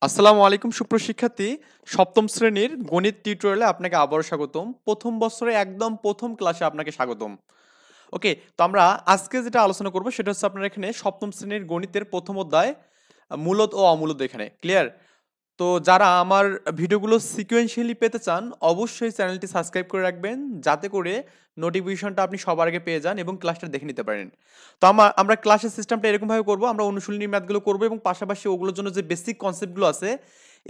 আসসালামু আলাইকুম সুপ্রশিক্ষার্থী। সপ্তম শ্রেণীর গণিত টিউটোরিয়ালে আপনাকে আবারও স্বাগতম। প্রথম বছরে একদম প্রথম ক্লাসে আপনাকে স্বাগতম। ওকে, তো আমরা আজকে যেটা আলোচনা করব সেটা হচ্ছে আপনার এখানে সপ্তম শ্রেণীর গণিতের প্রথম অধ্যায় মূলদ ও অমূলদ এখানে ক্লিয়ার। তো যারা আমার ভিডিওগুলো সিকোয়েন্সিয়ালি পেতে চান অবশ্যই চ্যানেলটি সাবস্ক্রাইব করে রাখবেন, যাতে করে নোটিফিকেশনটা আপনি সবার আগে পেয়ে যান এবং ক্লাসটা দেখে নিতে পারেন। তো আমরা ক্লাসের সিস্টেমটা এরকমভাবে করব, আমরা অনুশীলনী ম্যাথগুলো করব এবং পাশাপাশি ওগুলোর জন্য যে বেসিক কনসেপ্টগুলো আছে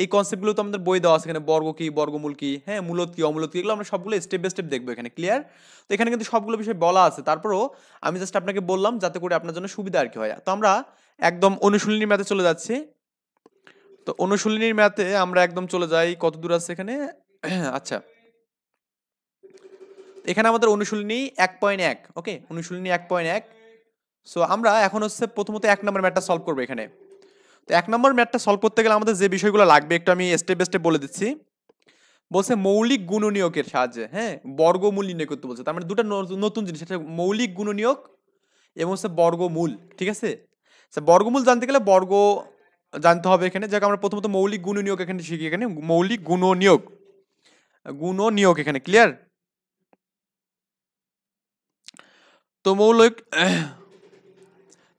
এই কনসেপ্টগুলো তো আমাদের বই দেওয়া আছে, এখানে বর্গ কি, বর্গমূল কি, হ্যাঁ মূলদ কি, অমূলদ কি, এগুলো আমরা সবগুলো স্টেপ বাই স্টেপ দেখবো এখানে ক্লিয়ার। তো এখানে কিন্তু সবগুলো বিষয় বলা আছে, তারপরেও আমি জাস্ট আপনাকে বললাম যাতে করে আপনার জন্য সুবিধা আর কি হয়। তো আমরা একদম অনুশীলনী ম্যাথে চলে যাচ্ছি। তো অনুশীলনীর ম্যাথে আমরা একদম চলে যাই, কত দূর আছে এখানে। আচ্ছা, এখানে আমাদের অনুশীলনী 1.1। ওকে, অনুশীলনী 1.1। সো আমরা এখন হচ্ছে প্রথমত 1 নম্বর ম্যাথটা সলভ করবো এখানে। তো 1 নম্বর ম্যাথটা সলভ করতে গেলে আমাদের যে বিষয়গুলো লাগবে একটু আমি স্টেপ বাই স্টেপ বলে দিচ্ছি। বলছে মৌলিক গুণনীয়কের সাহায্যে, হ্যাঁ, বর্গমূল নির্ণয় করতে বলছে। তার মানে দুটো নতুন জিনিস, সেটা মৌলিক গুণনীয়ক এবং হচ্ছে বর্গমূল। ঠিক আছে, বর্গমূল জানতে গেলে বর্গ জানতে হবে এখানে। যাক আমরা প্রথমত মৌলিক গুণনীয়ক এখানে শিখি। এখানে মৌলিক গুণনীয়ক, গুণনীয়ক এখানে ক্লিয়ার। তো মৌলিক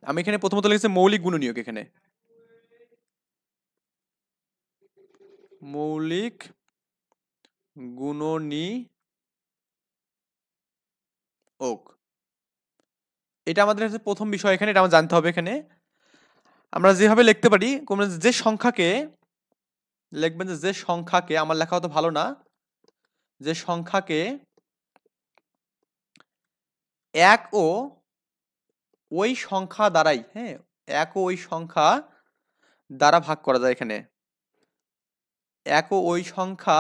আমি এখানে প্রথমত লিখেছি মৌলিক গুণনীয়ক। এখানে মৌলিক গুণনীয়ক, এটা আমাদের হচ্ছে প্রথম বিষয় এখানে, এটা আমার জানতে হবে। এখানে আমরা যেভাবে লিখতে পারি, কোন যে সংখ্যাকে লিখবেন, যে সংখ্যাকে, আমার লেখা হয়তো ভালো না, যে সংখ্যাকে এক ও ওই সংখ্যা দ্বারাই, হ্যাঁ, এক ও ওই সংখ্যা দ্বারা ভাগ করা যায়। এখানে এক ও ওই সংখ্যা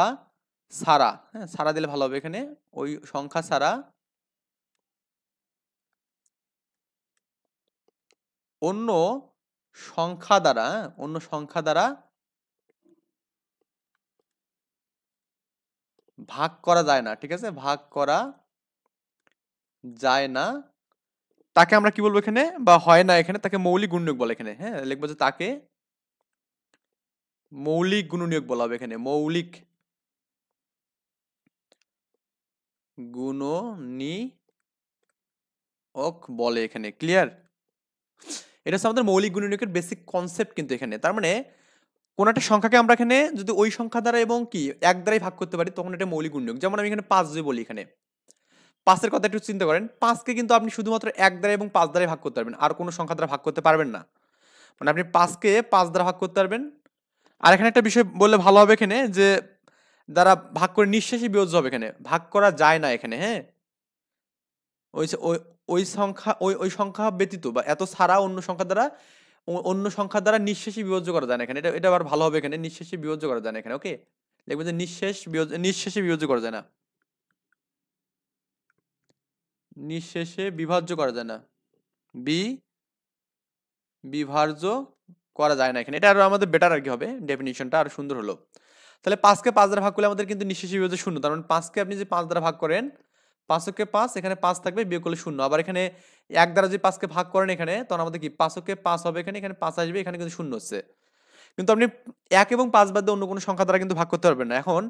ছাড়া, হ্যাঁ ছাড়া দিলে ভালো হবে। এখানে ওই সংখ্যা ছাড়া অন্য সংখ্যা দ্বারা, অন্য সংখ্যা দ্বারা ভাগ করা যায় না। ঠিক আছে, ভাগ করা যায় না, তাকে আমরা কি বলবো এখানে, বা হয় না এখানে, তাকে মৌলিক গুণনীয়ক বলে। এখানে হ্যাঁ লিখবো যে তাকে মৌলিক গুণনীয়ক বলা হবে। এখানে মৌলিক গুণনীয়ক বলে এখানে ক্লিয়ার। এটা হচ্ছে আমাদের মৌলিক গুণনীয়কের বেসিক কনসেপ্ট কিন্তু এখানে। তার মানে কোন একটা সংখ্যাকে আমরা এখানে যদি ওই সংখ্যা দ্বারা এবং কি এক দ্বারাই ভাগ করতে পারি তখন এটা মৌলিক গুণনীয়ক। যেমন আমি এখানে 5 যদি বলি, এখানে 5 এর কথা একটু চিন্তা করেন। 5কে কিন্তু আপনি শুধুমাত্র এক দ্বারা এবং 5 দ্বারাই ভাগ করতে পারবেন, আর কোনো সংখ্যা দ্বারা ভাগ করতে পারবেন না। মানে আপনি 5কে 5 দ্বারা ভাগ করতে পারবেন। আর এখানে একটা বিষয় বললে ভালো হবে এখানে, যে দ্বারা ভাগ করে নিঃশেষে বিয়োজ্য হবে। এখানে ভাগ করা যায় না এখানে, হ্যাঁ ওই ওই ওই সংখ্যা, ওই সংখ্যা ব্যতীত বা এত ছাড়া অন্য সংখ্যা দ্বারা, অন্য সংখ্যা দ্বারা নিঃশেষে বিয়োজ্য করা যায় না এখানে। এটা এটা আবার ভালো হবে এখানে, নিঃশেষে বিয়োজ্য করা যায় না এখানে। ওকে, দেখবেন যে নিঃশেষে বিয়োজ্য করা যায় না, নিঃশেষে বিভাজ্য করা যায় না, বি বিভাজ্য করা যায় না এখানে। এটা আরো আমাদের বেটার আর কি হবে, ডেফিনিশনটা আরো সুন্দর হলো। তাহলে 5কে 5 দ্বারা ভাগ করলে আমাদের কিন্তু নিঃশেষে বিভাজ্য শূন্য। তার মানে 5কে আপনি যে 5 দ্বারা ভাগ করেন, 5কে 5, এখানে 5 থাকবে, বিয়োগ করলে শূন্য। আবার এখানে এক দ্বারা যদি 5কে ভাগ করেন এখানে, তখন আমাদের কি 5কে 5 হবে, এখানে এখানে 5 আসবে, এখানে কিন্তু শূন্য হচ্ছে। কিন্তু আপনি 1 এবং 5 বাদ দিয়ে অন্য কোনো সংখ্যা দ্বারা কিন্তু ভাগ করতে পারবেন না। এখন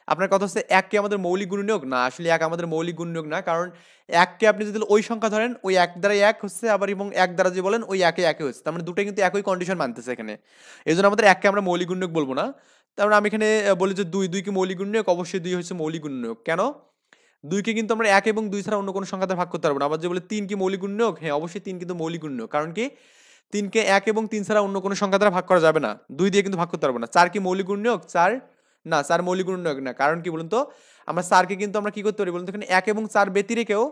আপনার কথা হচ্ছে 1 কি আমাদের মৌলিক গুণনীয়ক না? আসলে 1 আমাদের মৌলিক গুণনীয়ক না, কারণ 1 কে আপনি যদি ওই সংখ্যা ধরেন, ওই 1 দ্বারা 1 হচ্ছে, আবার এবং 1 দ্বারা যদি বলেন ওই 1 এ 1 হচ্ছে। তার মানে দুটোই কিন্তু একই কন্ডিশন মানতেছে এখানে। এজন্য আমাদের 1 কে আমরা মৌলিক গুণনীয়ক বলবো না। তারপরে আমি এখানে বলি যে 2 কি মৌলিক গুণনীয়ক? অবশ্যই 2 হচ্ছে মৌলিক গুণনীয়ক। কেন? 2 কে কিন্তু আমরা 1 এবং 2 ছাড়া অন্য কোনো সংখ্যা দ্বারা ভাগ করতে পারবো না। আবার যে বলে 3 কি মৌলিক গুণনীয়ক? হ্যাঁ অবশ্যই 3 কিন্তু মৌলিক গুণনীয়ক। কারণ কি 3 কে 1 এবং 3 ছাড়া অন্য কোনো সংখ্যা দ্বারা ভাগ করা যাবে না। 2 দিয়ে কিন্তু ভাগ করতে পারবো না। 4 কি মৌলিক গুণনীয়ক? 4 না, 4 মৌলিক গুণনীয়ক না। কারণ কি বলুন তো? আমরা 4 কে কিন্তু আমরা কি করতে পারি বলুন তো? এখানে 1 এবং 4 ব্যতি রেখেও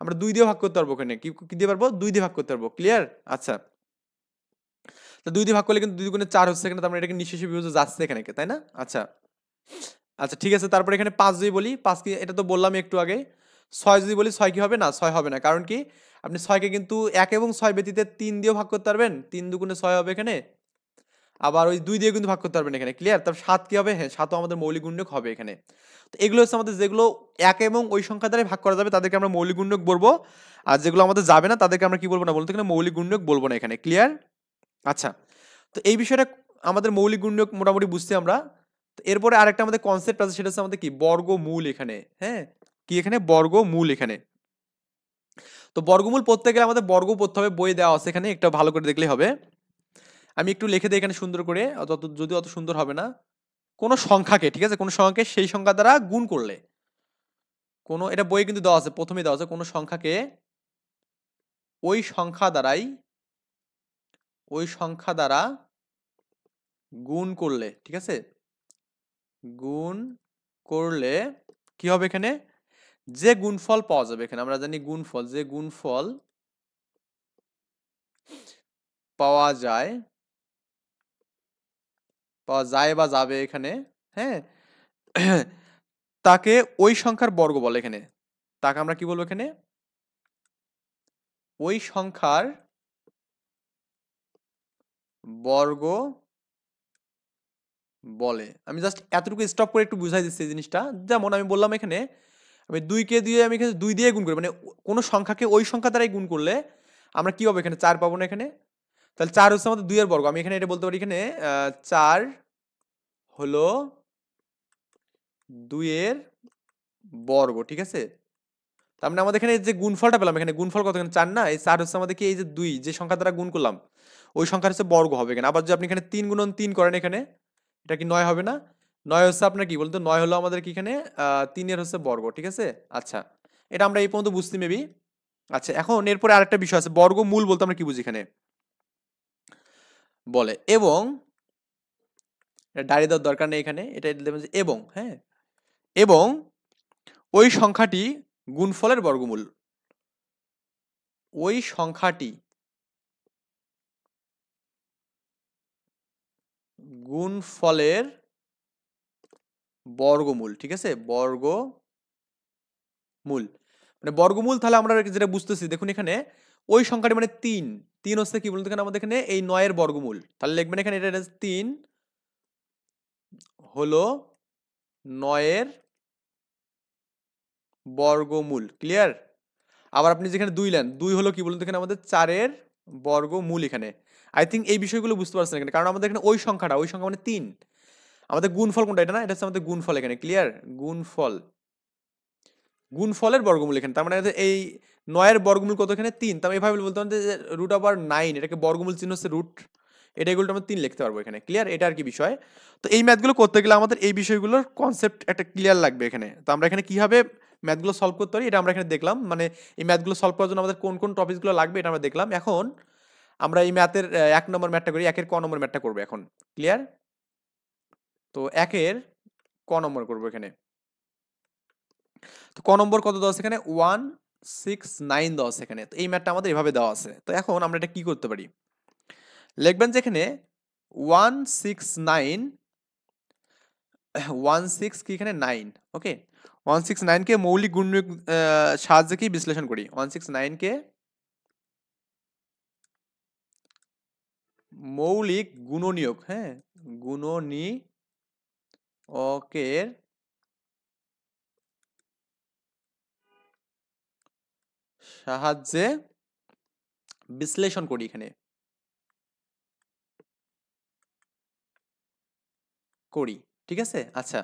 আমরা 2 দিয়ে ভাগ করতে পারবো। এখানে কি দিয়ে পারবো? 2 দিয়ে ভাগ করতে পারবো। ক্লিয়ার? আচ্ছা। তো 2 দিয়ে ভাগ করলে কিন্তু 2 দুগুণে 4 হচ্ছে এখানে। তার মানে এটাকে নিঃশেষে বিভাজ্য যাচ্ছে এখানে, তাই না? আচ্ছা। আচ্ছা ঠিক আছে, তারপরে এখানে 5 যদি বলি, 5 কি, এটা তো বললামই একটু আগে। 6 যদি বলি, 6 কি হবে না? 6 হবে না। কারণ কি আপনি 6 কে কিন্তু 1 এবং 6 ব্যতীত 3 দিয়েও ভাগ করতে পারবেন। 3 দুগুণে 6 হবে এখানে। আবার ওই 2 দিয়ে কিন্তু ভাগ করতে পারবেন এখানে। ক্লিয়ার? তারপর 7 কি হবে? হ্যাঁ 7 ও আমাদের মৌলিক গুণনীয়ক হবে এখানে। তো এগুলো হচ্ছে আমাদের, যেগুলো 1 এবং ওই সংখ্যা দ্বারা ভাগ করা যাবে তাদেরকে আমরা মৌলিক গুণনীয়ক বলবো। আর যেগুলো আমাদের যাবে না তাদেরকে আমরা কি বলবো না বলতে, এখানে মৌলিক গুণনীয়ক বলবো না এখানে। ক্লিয়ার? আচ্ছা। তো এই বিষয়টা আমাদের মৌলিক গুণনীয়ক মোটামুটি বুঝছি আমরা। তো এরপরে আরেকটা আমাদের কনসেপ্ট আছে, সেটা হচ্ছে আমাদের কি বর্গমূল এখানে। হ্যাঁ, কি এখানে বর্গমূল এখানে। তো বর্গমূল পড়তে গেলে আমাদের বর্গ পড়তে হবে, বই দেওয়া আছে এখানে, একটা ভালো করে দেখলেই হবে। আমি একটু লিখে দিই এখানে সুন্দর করে, যদিও অত সুন্দর হবে না। কোন সংখ্যাকে, ঠিক আছে, কোন সংখ্যাকে সেই সংখ্যা দ্বারা গুণ করলে, এটা বইয়ে কিন্তু দেওয়া আছে, প্রথমেই দেওয়া আছে, কোন সংখ্যাকে ওই সংখ্যা দ্বারা গুণ করলে, ঠিক আছে, গুণ করলে কি হবে এখানে, যে গুণফল পাওয়া যাবে, এখানে আমরা জানি গুণফল, যে গুণফল পাওয়া যায় বা যাবে এখানে, হ্যাঁ, তাকে ওই সংখ্যার বর্গ বলে এখানে। তাকে আমরা কি বলবো এখানে, ওই সংখ্যার বর্গ বলে। আমি জাস্ট এতটুকু স্টপ করে একটু বুঝাই দিচ্ছি এই জিনিসটা। যেমন আমি বললাম এখানে, আমি 2 কে দিয়ে আমি এখানে 2 দিয়ে গুণ করি, মানে কোন সংখ্যাকে ওই সংখ্যা দ্বারাই গুণ করলে আমরা কি পাবো এখানে, 4 পাবো না এখানে। তাহলে 4 হচ্ছে আমাদের 2 এর বর্গ। আমি এখানে এটা বলতে পারি এখানে 4 হলো 2 এর বর্গ, ঠিক আছে। তার মানে আমাদের এখানে যে গুণফলটা পেলাম, এখানে গুণফল কত, এখানে 4 না, এই 4 হচ্ছে আমাদের কি, এই যে 2 যে সংখ্যা দ্বারা গুণ করলাম ওই সংখ্যার হচ্ছে বর্গ হবে এখানে। আবার যদি আপনি এখানে 3 গুণন 3 করেন এখানে, এটা কি 9 হবে না? 9 হচ্ছে আপনার কি বলতো, 9 হলো আমাদের কি এখানে 3 এর হচ্ছে বর্গ, ঠিক আছে। আচ্ছা, এটা আমরা এই পর্যন্ত বুঝতে মেবি। আচ্ছা, এখন এরপরে আরেকটা বিষয় আছে, বর্গমূল বলতে আমরা কি বুঝি এখানে বলে, এবং দাঁড়িয়ে দেওয়ার দরকার নেই এখানে, এটা দেবেন যে এবং, হ্যাঁ, এবং ওই সংখ্যাটি গুণফলের বর্গমূল, ওই সংখ্যাটি গুণফলের বর্গমূল, ঠিক আছে, বর্গমূল। মানে বর্গমূল, তাহলে আমরা যেটা বুঝতেছি দেখুন এখানে ওই সংখ্যাটি মানে 3, 3 হচ্ছে কি বলতো এখানে আমাদের এখানে এই 9 এর বর্গমূল। তাহলে লিখবেন এখানে এটা 3 হলো 9 এর বর্গমূল, ক্লিয়ার। আবার আপনি যেখানে 2 নেন, 2 হলো কি বলুন তো এখানে আমাদের 4 এর বর্গমূল এখানে। আই থিঙ্ক এই বিষয়গুলো বুঝতে পারছেন এখানে, কারণ আমাদের এখানে ওই সংখ্যা মানে 3, আমাদের গুণফল কোনটা, এটা না, এটা হচ্ছে আমাদের গুণফল এখানে, ক্লিয়ার। গুণফলের বর্গমূল এখানে, তার মানে এই 9 এর বর্গমূল কত এখানে 3, তার মানে এভাবে বলতে পারেন যে √9, এটাকে বর্গমূল চিহ্ন হচ্ছে রুট, এটা এগুলো আমরা 3 লিখতে পারবো এখানে, ক্লিয়ার। এটা আর কি বিষয়। তো এই ম্যাথগুলো করতে গেলে আমাদের এই বিষয়গুলোর কনসেপ্ট একটা ক্লিয়ার লাগবে এখানে। তো আমরা এখানে কিভাবে ম্যাথগুলো সলভ করতে পারি এটা আমরা এখানে দেখলাম, মানে এই ম্যাথগুলো সলভ করার জন্য আমাদের কোন কোন টপিকসগুলো লাগবে এটা আমরা দেখলাম। এখন আমরা এই ম্যাথের 1 নম্বর ম্যাথটা করি, 1 এর ক নম্বর ম্যাথটা করবো এখন, ক্লিয়ার। তো 1 এর ক নম্বর করবো এখানে। তো ক নম্বর কত দেওয়া আছে এখানে, 169 দেওয়া আছে এখানে। তো এই ম্যাথটা আমাদের এভাবে দেওয়া আছে। তো এখন আমরা এটা কি করতে পারি, লিখবেন যে এখানে 169 16 কি এখানে 9, ওকে। 169 কে মৌলিক গুণনীয়ক সাহায্যে কি বিশ্লেষণ করি, 169 কে মৌলিক গুণনীয়ক, হ্যাঁ, গুণনীয়কের সাহায্যে বিশ্লেষণ করি এখানে, করি, ঠিক আছে। আচ্ছা,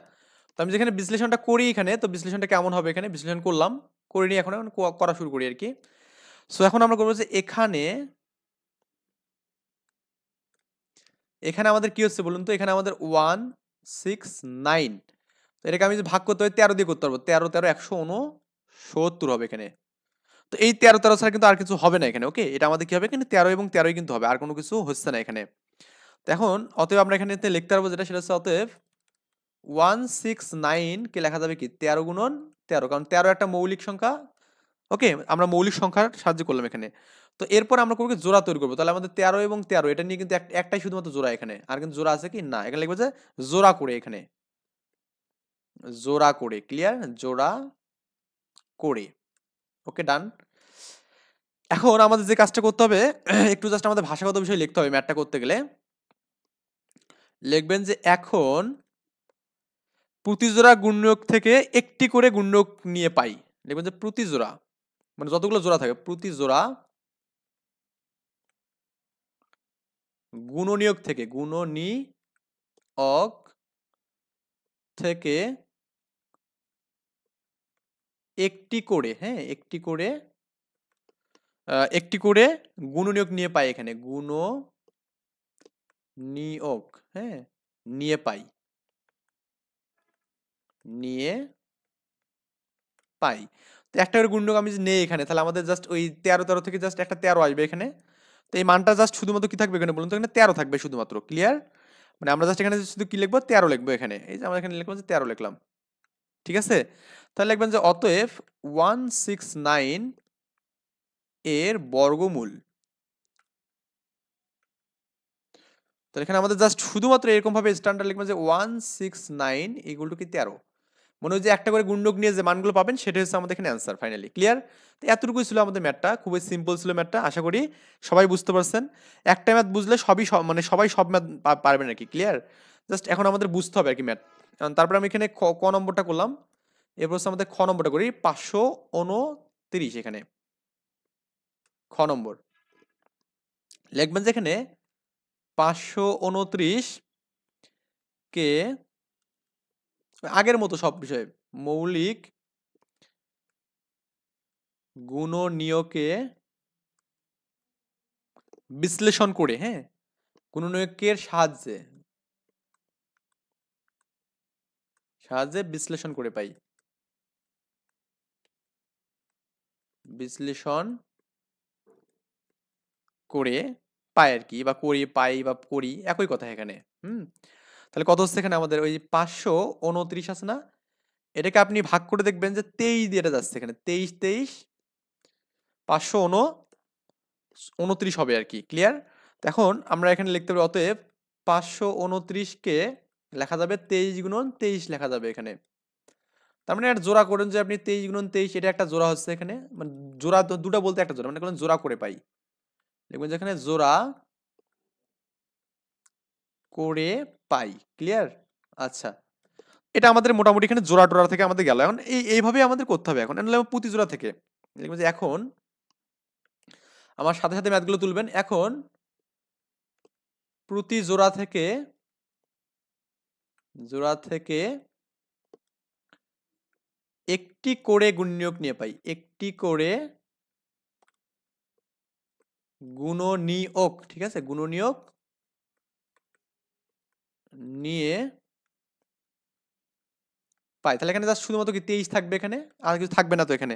তো আমি যেখানে বিশ্লেষণটা করি এখানে, তো বিশ্লেষণটা কেমন হবে, এখানে বিশ্লেষণ করলাম, করিনি এখন, করা শুরু করি আর কি। সো এখন আমরা করবো যে এখানে আমাদের কি হচ্ছে বলুন তো, এখানে আমাদের 169, তো এটাকে আমি যদি ভাগ করতে হয় 13 দিয়ে করতে পারবো, 13 13 169 হবে এখানে। তো এই 13 13 ছাড়া কিন্তু আর কিছু হবে না এখানে, ওকে। এটা আমাদের কি হবে এখানে 13 এবং 13ই কিন্তু হবে, আর কোনো কিছু হচ্ছে না এখানে। তো এখন অতএব আমরা এখানে লিখতে পারবো যেটা, সেটা হচ্ছে অতএব 169 কে লেখা যাবে কি 13 গুণন 13, কারণ 13 একটা মৌলিক সংখ্যা, ওকে। আমরা মৌলিক সংখ্যার সাহায্য করলাম এখানে। তো এরপর আমরা করবো কি জোড়া তৈরি করবো, তাহলে আমাদের 13 এবং 13 এটা নিয়ে কিন্তু একটাই শুধুমাত্র জোড়া এখানে, আর কিন্তু জোড়া আছে কি না, এখানে লিখবো যে জোড়া করে, এখানে জোড়া করে, ক্লিয়ার, জোড়া করে, ওকে, ডান। এখন আমাদের যে কাজটা করতে হবে, একটু জাস্ট আমাদের ভাষাগত বিষয় লিখতে হবে ম্যাথটা করতে গেলে। লিখবেন যে এখন প্রতি জোড়া গুণনীয়ক থেকে একটি করে গুণনীয়ক নিয়ে পাই। লিখবেন যে প্রতি জোড়া, মানে যতগুলো জোড়া থাকে প্রতি জোড়া গুণনীয়ক থেকে, গুণনীয়ক থেকে একটি করে, হ্যাঁ একটি করে গুণনীয়ক নিয়ে পাই, এখানে গুণনীয়ক, হ্যাঁ নিয়ে পাই, নিয়ে পাই। তো একটা করে গুণনীয়ক আমি যদি নেই এখানে, তাহলে আমাদের জাস্ট ওই 13 থেকে জাস্ট একটা 13 আসবে এখানে। তো এই মানটা জাস্ট শুধুমাত্র কি থাকবে এখানে বলুন তো, এখানে 13 থাকবে শুধুমাত্র, ক্লিয়ার? মানে আমরা জাস্ট এখানে শুধু কি লিখবো, 13 লিখবো এখানে, এই যে আমরা এখানে লিখলাম যে 13 লিখলাম, ঠিক আছে? তাহলে লিখবেন যে অতএব 169 এর বর্গমূল। তো এখানে আমাদের জাস্ট শুধুমাত্র এরকম ভাবে স্ট্যান্ডার্ড লিখবেন যে 169 ইকুয়াল টু কি 13। মনে হয় যে একটা করে গুণক নিয়ে যে মানগুলো পাবেন সেটা হচ্ছে আমাদের এখানে অ্যান্সার ফাইনালি, ক্লিয়ার? তো এতটুকুই ছিল আমাদের ম্যাথটা, খুবই সিম্পল ছিল ম্যাথটা, আশা করি সবাই বুঝতে পারছেন। একটা ম্যাথ বুঝলে মানে সবাই সব ম্যাথ পারবেন আর কি, ক্লিয়ার? জাস্ট এখন আমাদের বুঝতে হবে আর কি ম্যাথ। তারপর আমি এখানে ক নম্বরটা করলাম, এরপর হচ্ছে আমাদের খ নম্বরটা করি, 529 এখানে খ নম্বর লিখবেন যে এখানে 529 কে আগের মতো সব বিষয়ে মৌলিক গুণনীয়কে বিশ্লেষণ করে, হ্যাঁ গুণনীয়কের সাহায্যে বিশ্লেষণ করে পাই, বিশ্লেষণ করে পাই আর কি, বা করি পাই বা করি একই কথা এখানে। তাহলে কত হচ্ছে এখানে আমাদের ওই 529 আছে না, এটাকে আপনি ভাগ করে দেখবেন যে 23 দিয়ে এটা যাচ্ছে এখানে, 23 529 হবে আর কি, ক্লিয়ার? এখন আমরা এখানে লিখতে পারি অতএব 529 কে লেখা যাবে 23 গুণন 23 লেখা যাবে এখানে। তার মানে একটা জোড়া করেন যে আপনি 23 গুণন 23, এটা একটা জোড়া হচ্ছে এখানে, মানে জোড়া দুটা বলতে একটা জোড়া, মানে কোন জোড়া করে পাই, দেখবেন যে এখানে জোড়া করে পাই, ক্লিয়ার? আচ্ছা, এটা আমাদের মোটামুটি এখানে জোড়া টোড়া থেকে আমাদের গেল। এখন এইভাবে আমাদের করতে হবে। এখন প্রতি জোড়া থেকে দেখবেন যে এখন আমার সাথে সাথে ম্যাথগুলো তুলবেন। এখন প্রতি জোড়া থেকে একটি করে গুণনীয়ক নিয়ে পাই, একটি করে গুণনীয়ক, ঠিক আছে গুণনীয়ক নিয়ে পাই। তাহলে এখানে জাস্ট শুধুমাত্র কি 23 থাকবে এখানে, আর কিছু থাকবে না তো এখানে।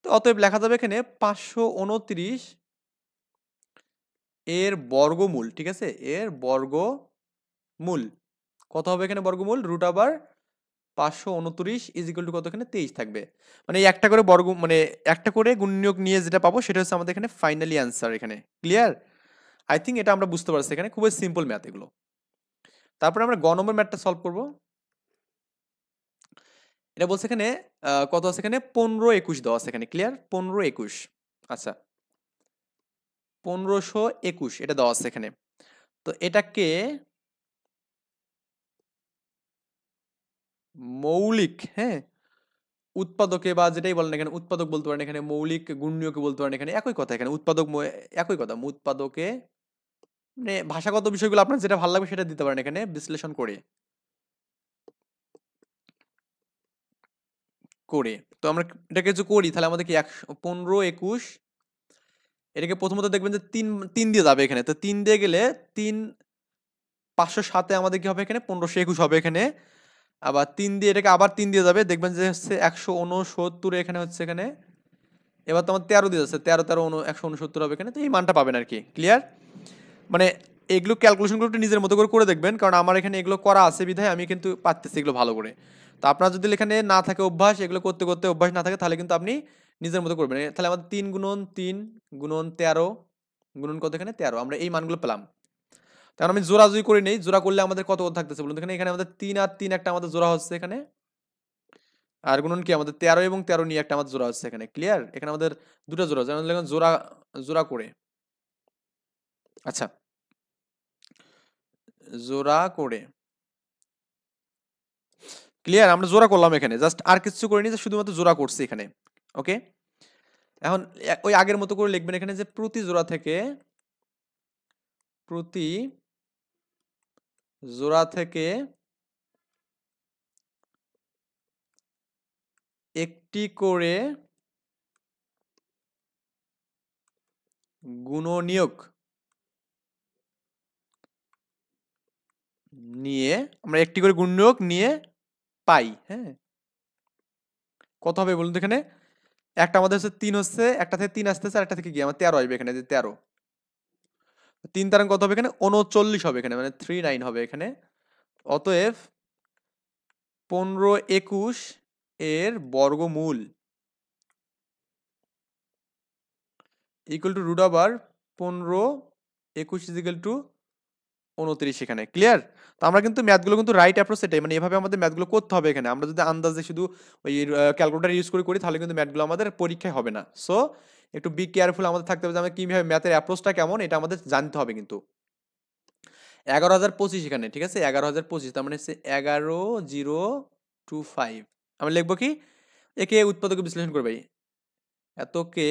তো অতএব লেখা যাবে এখানে 529 এর বর্গমূল, ঠিক আছে এর বর্গমূল কত হবে এখানে, বর্গমূল রুট আবার 529 ইজ ইকুয়াল টু কত, এখানে 23 থাকবে। মানে এই একটা করে মানে একটা করে গুণনীয়ক নিয়ে যেটা পাবো সেটা হচ্ছে আমাদের এখানে ফাইনালি অ্যান্সার এখানে, ক্লিয়ার? আই থিঙ্ক এটা আমরা বুঝতে পারছি, এখানে খুবই সিম্পল ম্যাথ এগুলো। তারপরে আমরা গ নম্বর ম্যাথটা সলভ করব। এটা বলছে এখানে কত আছে এখানে, 1521 দেওয়া আছে এখানে, ক্লিয়ার? 1521, আচ্ছা 1521 এটা দেওয়া আছে এখানে। তো এটাকে মৌলিক, হ্যাঁ উৎপাদকে বা যেটাই বলেন এখানে, উৎপাদক বলতে পারেন এখানে, মৌলিক গুণনীয়কে বলতে পারেন এখানে, একই কথা এখানে, উৎপাদক একই কথা, উৎপাদকে মানে ভাষাগত বিষয়গুলো আপনার যেটা ভালো লাগবে সেটা দিতে পারেন এখানে, বিশ্লেষণ করে করে তো আমরা এটাকে যদি করি তাহলে আমাদের কি 1521, এটাকে প্রথমত দেখবেন যে তিন তিন দিয়ে যাবে এখানে, তো 3 দিয়ে গেলে 3 507 আমাদের কি হবে এখানে, 1521 হবে এখানে। আবার 3 দিয়ে এটাকে আবার 3 দিয়ে যাবে, দেখবেন যে হচ্ছে 169 এখানে হচ্ছে এখানে। এবার তোমার 13 দিয়ে যাচ্ছে, 13 169 হবে এখানে, তো এই মানটা পাবেন আর কি, ক্লিয়ার? মানে এগুলো ক্যালকুলেশনগুলো একটু নিজের মতো করে দেখবেন, কারণ আমার এখানে এগুলো করা আছে বিধায় আমি কিন্তু পারতেছি এগুলো ভালো করে। তো আপনার যদি এখানে না থাকে অভ্যাস, এগুলো করতে করতে অভ্যাস না থাকে, তাহলে কিন্তু আপনি নিজের মতো করবেন। তাহলে আমাদের 3 গুণন 3 গুণন 13 গুণন কত এখানে 13, আমরা এই মানগুলো পেলাম। তখন আমি জোড়া যদি করে নেই, জোড়া করলে আমাদের কত থাকতেছে বলুন, এখানে আমাদের 3 আর 3 একটা আমাদের জোড়া হচ্ছে এখানে, আর গুণন কি আমাদের 13 এবং 13 নিয়ে একটা আমাদের জোড়া হচ্ছে এখানে, ক্লিয়ার? এখানে আমাদের দুটো জোড়া, যেমন জোড়া জোড়া করে, আচ্ছা জোড়া করে, ক্লিয়ার? আমরা জোড়া করলাম এখানে, জাস্ট আর কিছু করিনি, শুধুমাত্র জোড়া করছি এখানে, ওকে? এখন ওই আগের মতো করে লিখবেন এখানে যে প্রতি জোড়া থেকে প্রতি জোড়া থেকে একটি করে গুণনীয়ক নিয়ে আমরা একটি করে গুণনীয়ক নিয়ে পাই। হ্যাঁ, কত হবে বলুন তো এখানে? একটা আমাদের হচ্ছে 3 হচ্ছে, একটা থেকে 3 আসতেছে আর একটা থেকে কি আমার 13 আসবে এখানে, যে 13 3 তারাং কত হবে এখানে? 39 হবে এখানে, মানে 39 হবে এখানে। অতএব 15-21 এর বর্গমূল equal to root over 15-21 is equal to 29 এখানে। ক্লিয়ার? তো আমরা কিন্তু ম্যাথগুলো কিন্তু রাইট অ্যাপ্রোচ এটাই, মানে এভাবে আমাদের ম্যাথগুলো করতে হবে এখানে। আমরা যদি আন্দাজে শুধু ওই ক্যালকুলেটর ইউজ করে করি তাহলে কিন্তু ম্যাথগুলো আমাদের পরীক্ষায় হবে না। সো একটু বি কেয়ারফুল আমাদের থাকতে হবে যে আমরা কিভাবে ম্যাথের অ্যাপ্রোচটা কেমন এটা আমাদের জানতে হবে কিন্তু। 11,025 এখানে, ঠিক আছে? 11,025 তার মানে হচ্ছে 11,025। আমরা লিখবো কি? একে উৎপাদকে বিশ্লেষণ করবে, এতকে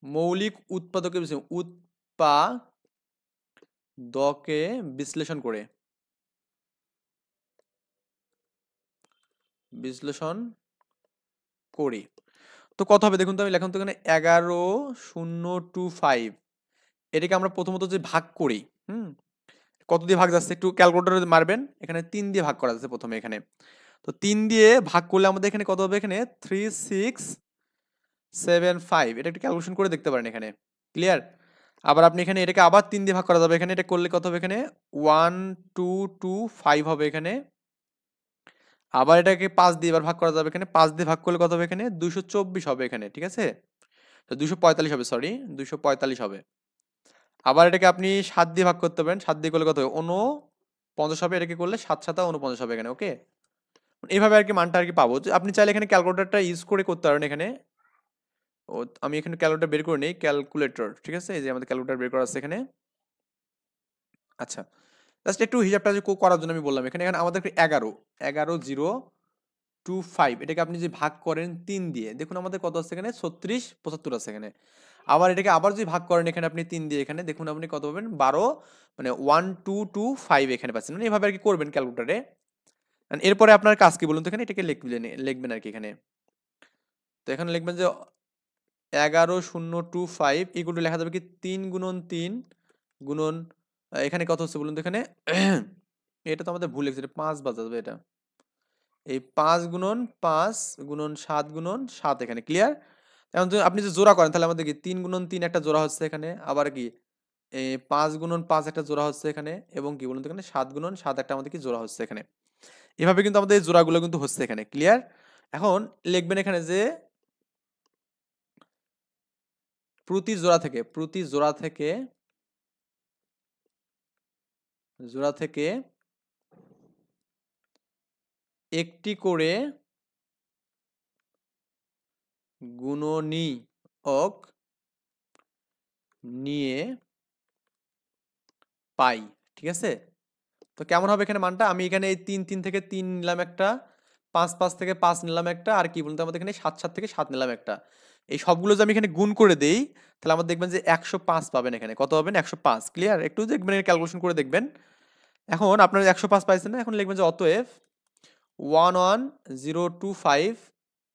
মৌলিক উৎপাদকে উৎপাদকে বিশ্লেষণ করে করি। তো কত হবে দেখুন তো, আমি লেখুন তো এখানে 11,025 এটাকে আমরা প্রথমত যে ভাগ করি, কত দিয়ে ভাগ যাচ্ছে একটু ক্যালকুলেটরে মারবেন। এখানে 3 দিয়ে ভাগ করা যাচ্ছে প্রথমে এখানে। তো 3 দিয়ে ভাগ করলে আমাদের এখানে কত হবে? এখানে 3675। এটা একটু ক্যালকুলেশন করে দেখতে পারেন এখানে। ক্লিয়ার? আবার আপনি এখানে এটাকে আবার 3 দিয়ে ভাগ করা যাবে এখানে। এটা করলে কত হবে এখানে? 1225 হবে এখানে। আবার এটাকে 5 দিয়ে এবার ভাগ করা যাবে এখানে। 5 দিয়ে ভাগ করলে কত হবে এখানে? 224 হবে এখানে, ঠিক আছে? তো 245 হবে, সরি 245 হবে। আবার এটাকে আপনি 7 দিয়ে ভাগ করতে পারেন। 7 দিয়ে করলে কত হবে? 49 হবে। এটাকে করলে 7 7 49 হবে এখানে, ওকে? এইভাবে আর কি মানটা আর কি পাবো। আপনি চাইলে এখানে ক্যালকুলেটরটা ইউজ করে করতে পারেন এখানে। ও আমি এখানে ক্যালকুলেটর বের করে নেই, ক্যালকুলেটর, ঠিক আছে? এই যে আমাদের ক্যালকুলেটর বের করা আছে এখানে। আচ্ছা, জাস্ট একটু হিসাবটা যে করার জন্য আমি বললাম এখানে আমাদের 11,025 এটাকে আপনি যে ভাগ করেন 3 দিয়ে, দেখুন আমাদের কত আছে এখানে? 36 75 আছে এখানে। আবার এটাকে আবার যদি ভাগ করেন এখানে আপনি 3 দিয়ে, এখানে দেখুন আপনি কত পাবেন? 12, মানে 1225 এখানে পাচ্ছেন। মানে এভাবে আর কি করবেন ক্যালকুলেটরে। এরপরে আপনার কাজ কি বলুন তো? এখানে এটাকে লিখবেন আর কি এখানে। তো এখানে লিখবেন যে 11,025 ইকুয়াল টু লেখা যাবে কি 3 গুণন 3 গুণন এখানে কত হচ্ছে বলুন তো এখানে? এটা তো আমাদের ভুল লিখছে, এটা 5 বাজাবে এটা। এই 5 গুণন 5 গুণন 7 গুণন 7 এখানে। ক্লিয়ার? এখন যদি আপনি যে জোড়া করেন তাহলে আমাদের কি 3 গুণন 3 একটা জোড়া হচ্ছে এখানে, আবার কি 5 গুণন 5 একটা জোড়া হচ্ছে এখানে, এবং কি বলুন তো এখানে 7 গুণন 7 একটা আমাদের কি জোড়া হচ্ছে এখানে। এভাবে কিন্তু আমাদের এই জোড়াগুলো কিন্তু হচ্ছে এখানে। ক্লিয়ার? এখন লিখবেন এখানে যে প্রতি জোড়া থেকে একটি করে গুণনীয়ক নিয়ে পাই, ঠিক আছে? তো কেমন হবে এখানে মানটা? আমি এখানে এই 3 3 থেকে 3 নিলাম একটা, 5 5 থেকে 5 নিলাম একটা, আর কি বলতে আমাদের এখানে 7 7 থেকে 7 নিলাম একটা। এই সবগুলো যদি আমি এখানে গুণ করে দেই তাহলে আমাদের দেখবেন যে 105 পাবেন এখানে। কত পাবেন? 105। ক্লিয়ার? একটু দেখবেন, ক্যালকুলেশন করে দেখবেন। এখন আপনারা 105 পাইছেন না? এখন লিখবেন যে অতএব 11,025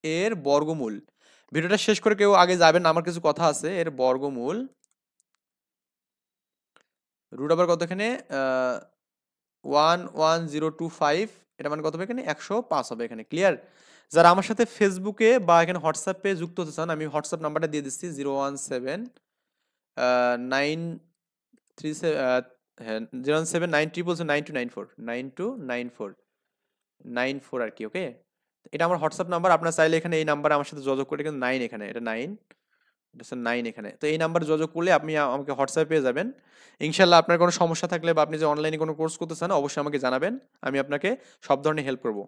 এর বর্গমূল। ভিডিওটা শেষ করে কেউ আগে যাবেন না, আমার কিছু কথা আছে। এর বর্গমূল রুট ওভার কত এখানে? 11,025, এটা মানে কত হবে এখানে? 105 হবে এখানে। ক্লিয়ার? যারা আমার সাথে ফেসবুকে বা এখানে হোয়াটসঅ্যাপে যুক্ত হতে চান, আমি হোয়াটসঅ্যাপ নাম্বারটা দিয়ে দিচ্ছি 017 হ্যাঁ 017 9294 আর কি, ওকে? এটা আমার হোয়াটসঅ্যাপ নাম্বার। আপনার চাইলে এখানে এই নাম্বারে আমার সাথে যোগাযোগ করে, কিন্তু 9 এখানে, এটা 9, এটা হচ্ছে 9 এখানে। তো এই নাম্বারে যোগাযোগ করলে আপনি আমাকে হোয়াটসঅ্যাপে পেয়ে যাবেন। ইনশাল্লাহ আপনার কোনো সমস্যা থাকলে বা আপনি যে অনলাইনে কোনো কোর্স করতে চান অবশ্যই আমাকে জানাবেন, আমি আপনাকে সব ধরনের হেল্প করব।